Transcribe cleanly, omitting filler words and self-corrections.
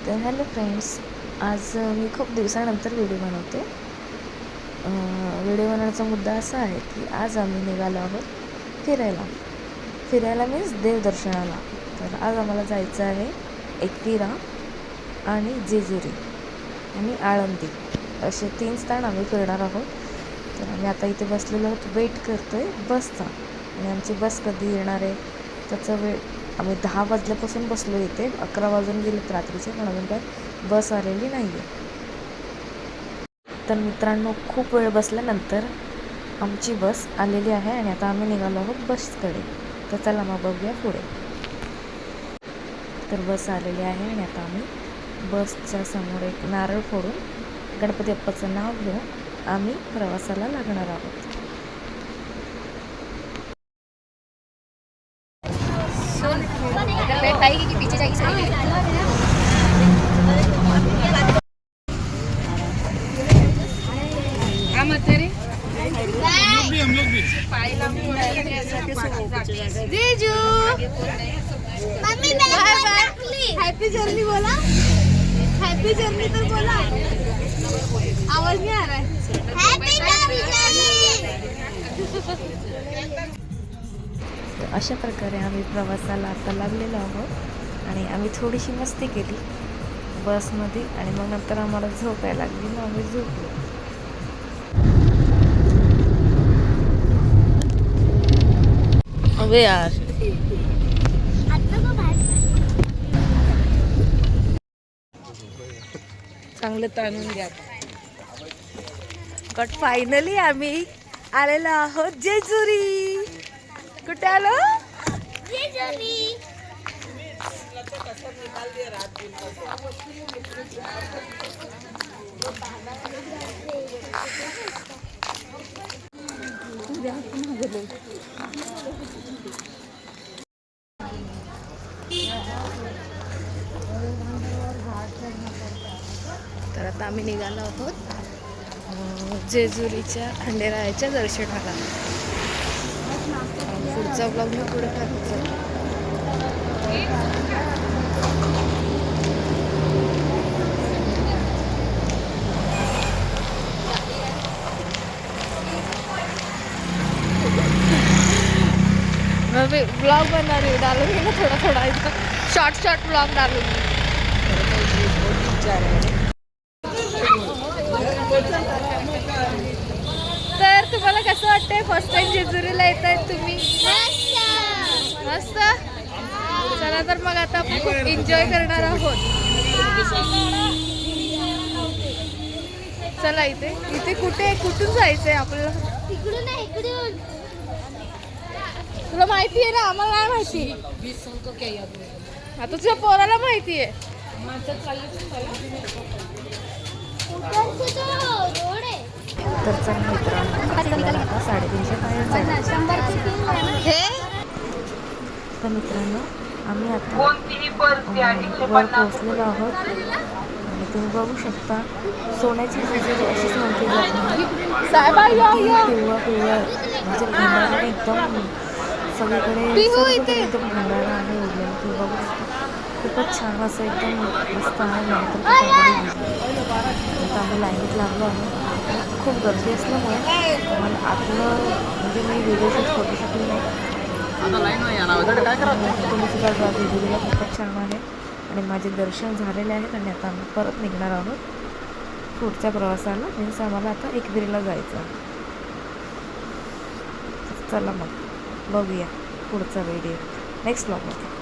तर hello friends, आज मी खूप दिवसानंतर व्हिडिओ बनवते. व्हिडिओ बनवण्याचा मुद्दा असा आहे की आज आम्ही निघालो आहोत फिरायला मीन्स देवदर्शनाला. तर आज आम्हाला जायचं आहे एकविरा आणि जेजुरी आणि आळंदी असे 3 स्थान आम्ही फिरणार आहोत. तर आम्ही आता इथे बसलेलो आहोत, वेट करतो आहे बसचा. आणि आमची बस कधी येणार आहे त्याचा वेळ, आम्ही 10 वाजल्यापासून बसलो इथे, 11 वाजून गेलेत रात्रीचे, पण अजून काय बस आलेली नाही आहे. तर मित्रांनो, खूप वेळ बसल्यानंतर आमची बस आलेली आहे आणि आता आम्ही निघालो आहोत बसकडे. तर चला मग बघूया पुढे. तर बस आलेली आहे आणि आता आम्ही बसच्या समोर एक नारळ फोडून गणपती बाप्पाचं नाव घेऊन आम्ही प्रवासाला लागणार आहोत. जीजू mummy bye bye, happy journey बोला, हैप्पी जर्नी तर बोला, आवाज नहीं आ रहा है. Happy journey. अशा प्रकारे आम्ही प्रवासाला आता लागलेलो आहोत आणि आम्ही थोडीशी मस्ती केली बसमध्ये आणि मग नंतर आम्हाला झोपायला लागली, मग आम्ही झोपलो. अबे यार, चांगलं ताणून घ्या. बट फायनली आम्ही आलेलो आहोत जेजुरी. कुठे आलो? जेजुरी. तर आता आम्ही निघालो आहोत जेजुरीच्या खंडेरायाच्या दर्शनाला. पुढचा ब्लॉग मी पुढे करायचा. मैं ब्लॉग बना रही हूँ, डालूंगी ना थोड़ा थोड़ा, इतना शॉर्ट ब्लॉग डालूंगी. तर तुम्हाला कसं वाटतंय फर्स्ट टाइम जेजुरीला येत आहेत तुम्ही? मस्त. चला तर मग आता आपण खूप एन्जॉय करणार आहोत. चला इथे कुठून जायचंय आपल्याला? इकडून आहे, इकडून. तुला माहिती आहे ना, आम्हाला नाही माहिती. आता तुझ्या पोराला माहिती आहे. तर चल मित्रांनो, आपल्याला आता 350 पायऱ्या जायचं. तर मित्रांनो, आम्ही आता वर पोहोचलेलो आहोत आणि तुम्ही बघू शकता सोन्याची जेजुरी अशीच म्हटली जाते. पिवळा म्हणजे भंडारा एकदम सगळीकडे एकदम भंडारा आहे उरलेला. तुम्ही बघू शकता, खूपच छान असं एकदम मस्त आहे. नंतर आता आम्ही लाईनीत लागलो आहे. खूप गर्दी असल्यामुळे मला आतलं म्हणजे मी व्हिडिओ शूट फोटोशूट नाही. तुम्ही सुद्धा जा, जेजुरीला खूपच छान आहे आणि माझे दर्शन झालेले आहेत आणि आता आम्ही परत निघणार आहोत पुढच्या प्रवासाला. मीन्स आम्हाला आता एकविरीला जायचं. चला मग बघूया पुढचा व्हिडिओ नेक्स्ट ब्लॉगमध्ये.